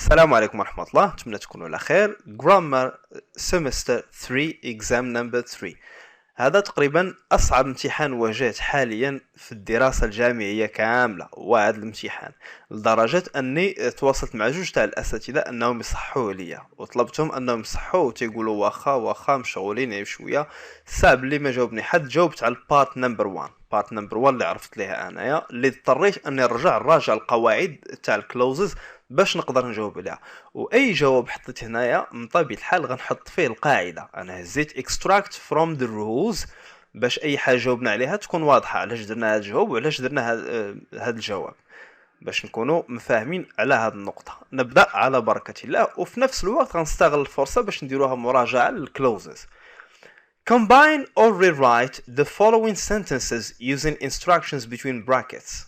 السلام عليكم ورحمة الله، نتمنى تكونوا على خير. Grammar Semester 3 Exam Number 3. هذا تقريبا أصعب امتحان واجهت حاليا في الدراسة الجامعية كاملة، وهذا الامتحان لدرجة أني تواصلت مع جوج تاع الأساتذة أنهم يصحوه ليا، وطلبتهم أنهم يصحوه وتيقولوا واخا مشغولين شوية. صعب اللي ما جاوبني حد. جاوبت على البارت نمبر 1 اللي عرفت ليها أنايا، اللي اضطريت أني نراجع القواعد تاع الكلوزز باش نقدر نجاوب عليها. واي جواب حطيت هنايا من طبيعه الحال غنحط فيه القاعده. انا هزيت extract from the rules باش اي حاجه جاوبنا عليها تكون واضحه، علاش درنا هذا الجواب وعلاش درنا هذا الجواب، باش نكونوا مفاهمين على هذه النقطه. نبدا على بركه الله، وفي نفس الوقت غنستغل الفرصه باش نديروها مراجعه للكلوزز. Combine or rewrite the following sentences using instructions between brackets.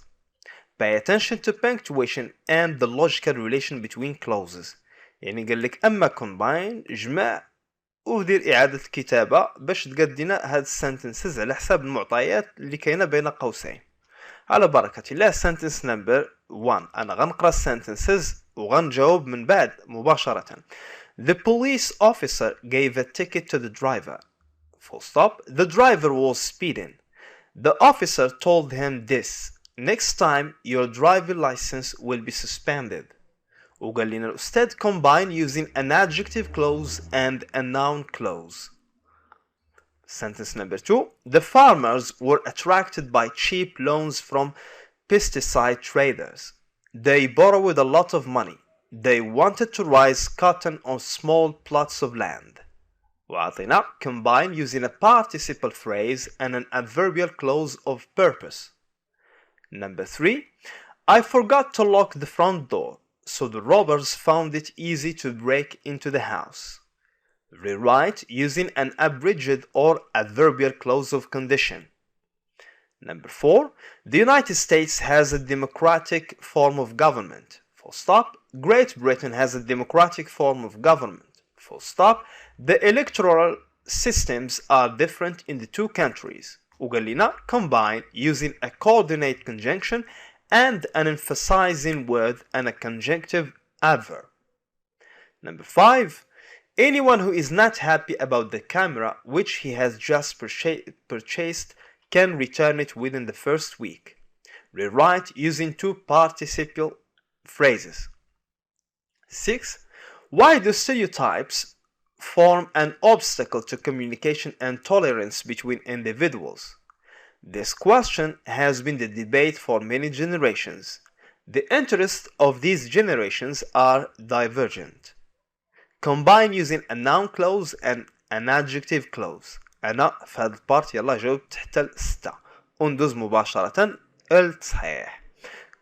Pay attention to punctuation and the logical relation between clauses. يعني قال لك اما combine جمع ودير اعاده كتابه باش تقدينا هاد sentences على حساب المعطيات اللي كاينه بين قوسين. على بركه الله. sentence number 1 انا غنقرا sentences وغنجاوب من بعد مباشره. The police officer gave a ticket to the driver. Full stop. The driver was speeding. The officer told him this. Next time your driving license will be suspended. وقال لنا الأستاذ combine using an adjective clause and a noun clause. Sentence number 2. The farmers were attracted by cheap loans from pesticide traders. They borrowed a lot of money. They wanted to raise cotton on small plots of land. وعطينا combine using a participial phrase and an adverbial clause of purpose. Number 3. I forgot to lock the front door, so the robbers found it easy to break into the house. Rewrite using an abridged or adverbial clause of condition. Number 4. The United States has a democratic form of government. Full stop. Great Britain has a democratic form of government. Full stop. The electoral systems are different in the two countries. وقال لنا combine using a coordinate conjunction and an emphasizing word and a conjunctive adverb. Number 5. Anyone who is not happy about the camera which he has just purchased can return it within the first week. Rewrite using two participial phrases. 6. Why do stereotypes form an obstacle to communication and tolerance between individuals? This question has been the debate for many generations. The interests of these generations are divergent. Combine using a noun clause and an adjective clause. أنا في هذا البارت يلا جاوبت حتى ل6 وندوز مباشرة التصحيح.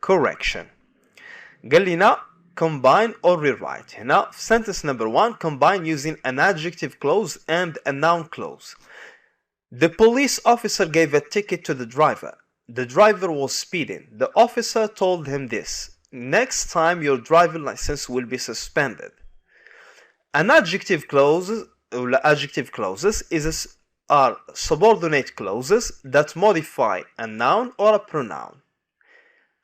Correction. قال لنا combine or rewrite. هنا في sentence number 1 combine using an adjective clause and a noun clause. The police officer gave a ticket to the driver. The driver was speeding. The officer told him this. Next time your driving license will be suspended. An adjective clause or adjective clauses are subordinate clauses that modify a noun or a pronoun.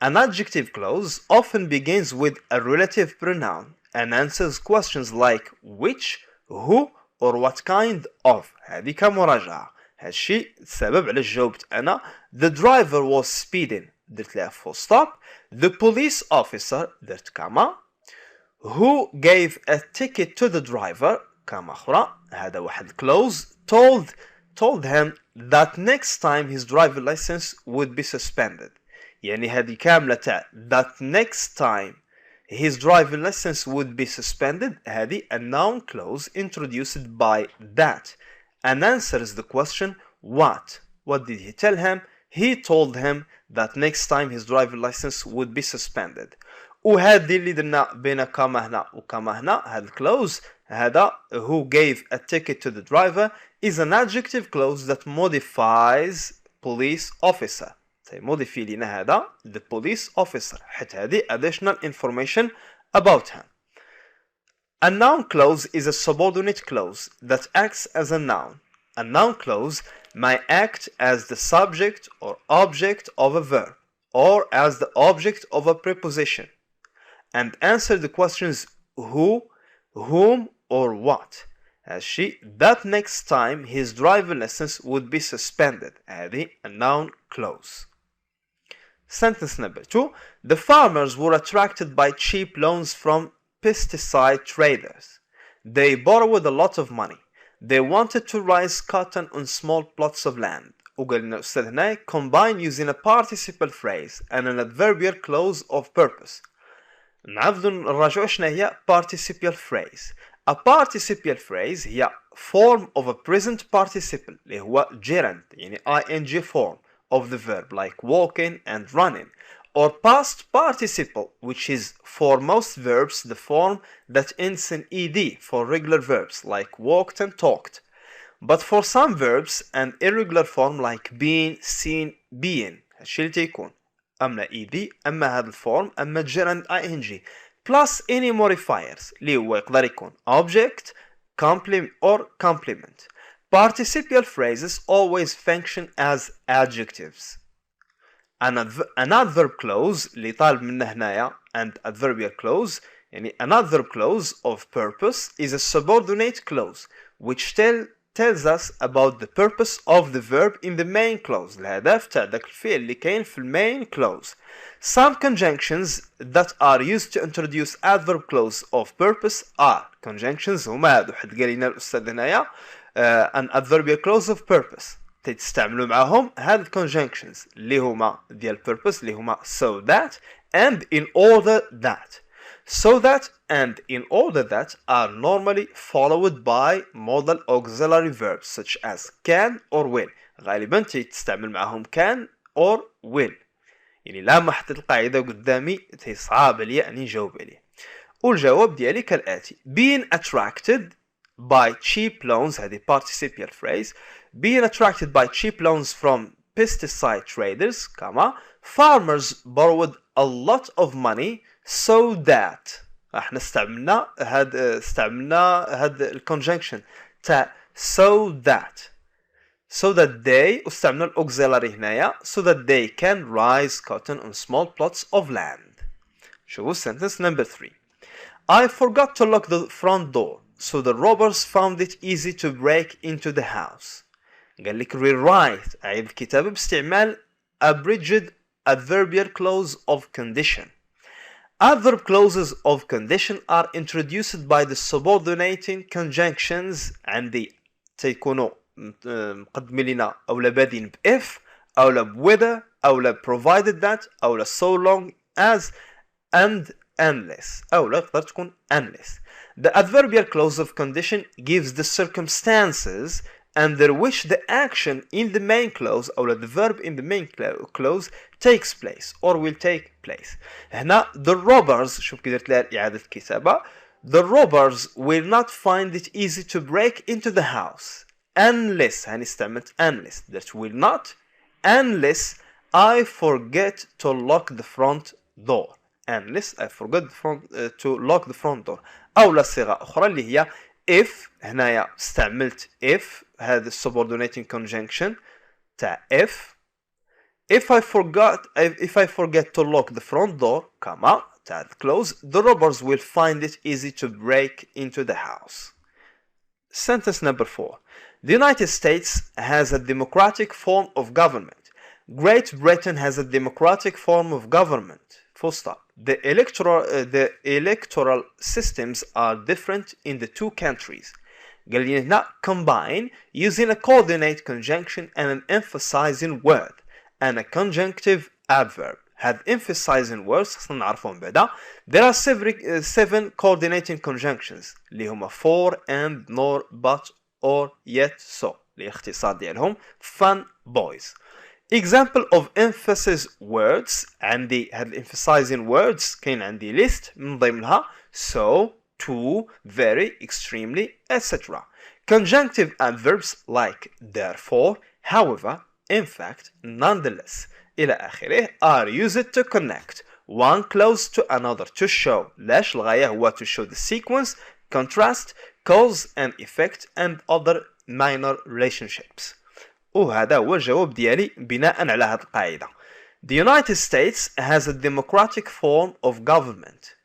An adjective clause often begins with a relative pronoun and answers questions like which, who, or what kind of. هذه كمراجعة. هالشي السبب علاش جاوبت أنا the driver was speeding درت لها full stop. The police officer درت كاما. Who gave a ticket to the driver كاما أخرى. هذا واحد clause. Told him that next time his driving license would be suspended. يعني هذه كاملة تاع that next time his driving license would be suspended. هذه a noun clause introduced by that and answers the question what. What did he tell him? He told him that next time his driving license would be suspended. وهذه اللي درنا بين كاما هنا وكاما هنا هذا clause. هذا who gave a ticket to the driver is an adjective clause that modifies police officer. موديفي لنا هذا the police officer حتى هذه additional information about him. A noun clause is a subordinate clause that acts as a noun. A noun clause may act as the subject or object of a verb or as the object of a preposition and answer the questions who, whom or what. هالشي that next time his driving lessons would be suspended. هذه a noun clause. Sentence number 2. The farmers were attracted by cheap loans from pesticide traders. They borrowed a lot of money. They wanted to raise cotton on small plots of land. وقال لنا الأستاذ هنا combine using a participial phrase and an adverbial clause of purpose. نعرض نراجعوا شنو هي participial phrase. A participial phrase هي form of a present participle اللي هو gerund يعني ing form of the verb like walking and running, or past participle which is for most verbs the form that ends in ed for regular verbs like walked and talked, but for some verbs an irregular form like being, seen, being. هالشي اللي تيكون اما ed اما هذا الفورم اما gerund ing plus any modifiers اللي هو يقدر يكون object, complement or complement. Participial phrases always function as adjectives. An adverb clause اللي طالب منه هنايا and adverbial clause يعني an adverb clause of purpose is a subordinate clause which tells us about the purpose of the verb in the main clause. الهدف تاع داك الفعل اللي كاين في main clause. Some conjunctions that are used to introduce adverb clause of purpose are conjunctions هما هادو حد قال لنا الأستاذ هنايا an adverbial clause of purpose تستعملوا معهم هاد conjunctions اللي هما ديال purpose اللي هما so that and in order that. So that and in order that are normally followed by modal auxiliary verbs such as can or will. غالبا تستعمل معهم can or will. يعني لما حطيت القاعدة قدامي هي صعبة لي أني نجاوب عليه. والجواب ديالي كالآتي: being attracted by cheap loans هذه participial phrase. Being attracted by cheap loans from pesticide traders, farmers borrowed a lot of money so that احنا استعملنا هاد الconjunction تاع so that they واستعملنا الauxiliary هنايا so that they can raise cotton on small plots of land. شوفوا sentence number 3. I forgot to lock the front door so the robbers found it easy to break into the house. قال لك rewrite أعيد الكتابة باستعمال abridged adverbial clause of condition. Adverb clauses of condition are introduced by the subordinating conjunctions عندي تيكونوا مقدمين لنا أولا بادين ب if أولا whether أولا provided that أولا so long as and unless أولا تقدر تكون unless. The adverbial clause of condition gives the circumstances under which the action in the main clause or the verb in the main clause takes place or will take place. هنا the robbers شوف كي درت لها إعادة كتابة the robbers will not find it easy to break into the house unless هني استعملت unless درت will not unless I forget to lock the front door unless I forget to lock the front door. أو لا صيغة أخرى اللي هي if هنايا استعملت if هذا subordinating conjunction تاع if I forget to lock the front door تاع the clause the robbers will find it easy to break into the house. Sentence number 4. The United States has a democratic form of government. Great Britain has a democratic form of government. Full stop. The electoral systems are different in the two countries. قال لي هنا combine using a coordinate conjunction and an emphasizing word and a conjunctive adverb. هاد emphasizing words خصنا نعرفهم بعدا. There are 7 coordinating conjunctions اللي هما for and nor but or yet so اللي اختصار ديالهم fun boys. Example of emphasis words عندي هاد emphasizing words كاين عندي list من ضمنها so, to, very, extremely, etc. Conjunctive adverbs like therefore, however, in fact, nonetheless إلى آخره are used to connect one clause to another to show لاش الغاية هو to show the sequence, contrast, cause and effect and other minor relationships. وهذا هو الجواب ديالي بناء على هذه القاعدة. The United States has a democratic form of government,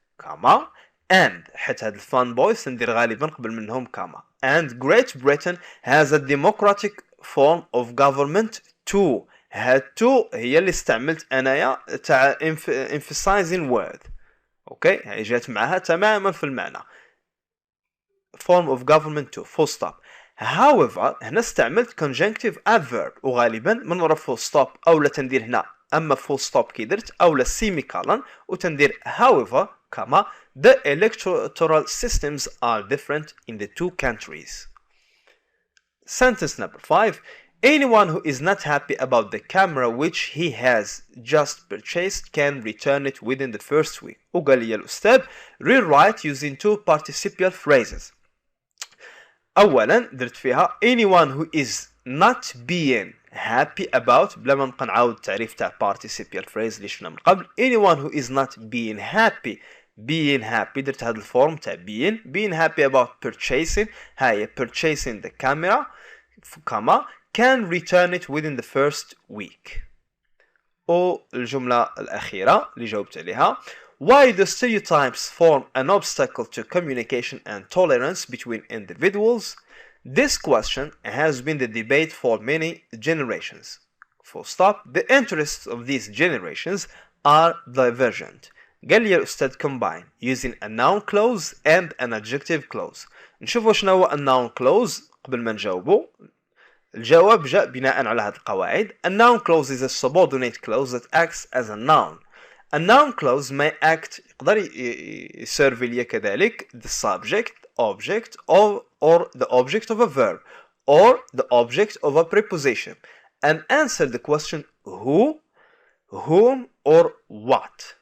and حيت هاد الفان بويز ندير غالبا قبل منهم كاما. And Great Britain has a democratic form of government too. هاد تو هي اللي استعملت انايا تاع emphasizing word. اوكي هي جات معها تماما في المعنى. Form of government too. Full stop. However هنا استعملت conjunctive adverb وغالبا من ورا full stop او لا تندير هنا اما full stop كي درت او لا semicolon وتندير however كما the electoral systems are different in the two countries. Sentence number 5. Anyone who is not happy about the camera which he has just purchased can return it within the first week. وقال لي الأستاذ rewrite using two participial phrases. أولا درت فيها anyone who is not being happy about بلا ما نبقى نعاود التعريف تاع participial phrase اللي شفنا من قبل. anyone who is not being happy درت هذا الفورم تاع being happy about purchasing هاي purchasing the camera كما can return it within the first week. والجملة الأخيرة اللي جاوبت عليها why do stereotypes form an obstacle to communication and tolerance between individuals? This question has been the debate for many generations. Full stop. The interests of these generations are divergent. قال لي الأستاذ combine using a noun clause and an adjective clause. نشوفوا شنو هو a noun clause قبل ما نجاوبوا. الجواب جاء بناء على هذه القواعد. A noun clause is a subordinate clause that acts as a noun. A noun clause may act يقدر يسيرفي لي كذلك the subject, object or the object of a verb or the object of a preposition and answer the question who, whom or what.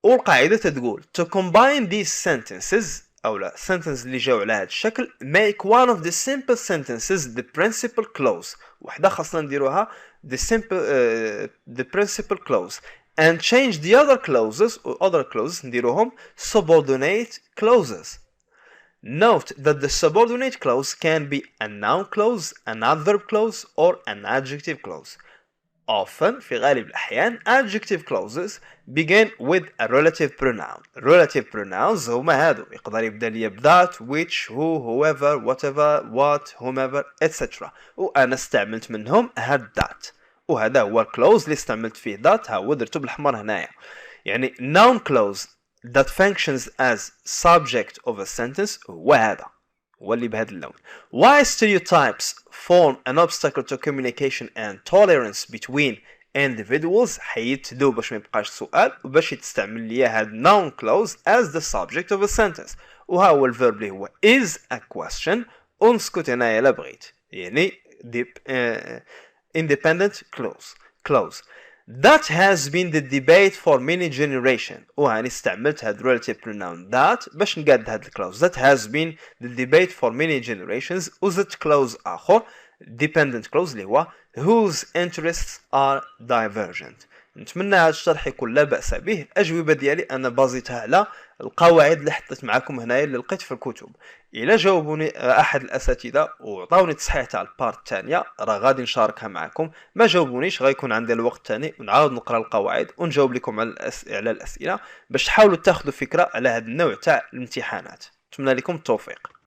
والقاعدة تقول to combine these sentences أو لا sentence اللي جاو على هذا الشكل make one of the simple sentences the principal clause. وحدة خاصنا نديروها the principal clause and change the other clauses نديروهم subordinate clauses. Note that the subordinate clause can be a noun clause, an adverb clause or an adjective clause. Often في غالب الأحيان adjective clauses begin with a relative pronoun. Relative pronouns هما هادو يقدر يبدأ لي that, which, who, whoever, whatever, what, whomever, etc. وأنا استعملت منهم هاد that. وهذا هو الكلوز اللي استعملت فيه that هو درته بالأحمر هنايا. يعني noun clause that functions as subject of a sentence هو هذا هو اللي بهذا اللون. Why stereotypes form an obstacle to communication and tolerance between individuals حيدت ذو باش ما يبقاش سؤال وباش تستعمل لي هاد noun clause as the subject of a sentence. وها هو الverb اللي هو is a question ونسكت هنايا لا بغيت يعني independent clause. That has been the debate for many generations. وهاني استعملت هاد relative pronoun that باش نقاد هاد الكلاوز. That has been the debate for many generations. وزدت كلاوز آخر dependent clause اللي هو whose interests are divergent. نتمنى هذا الشرح يكون لا بأس به. الأجوبة ديالي أنا بازيتها على القواعد اللي حطيت معكم هنايا اللي لقيت في الكتب. إلا جاوبوني أحد الأساتذة وعطاوني تصحيح تاع البارت الثانية راه غادي نشاركها معكم. ما جاوبونيش غيكون عندي الوقت ثاني ونعاود نقرا القواعد ونجاوب لكم على الأسئلة باش تحاولوا تاخذوا فكرة على هذا النوع تاع الامتحانات. نتمنى لكم التوفيق.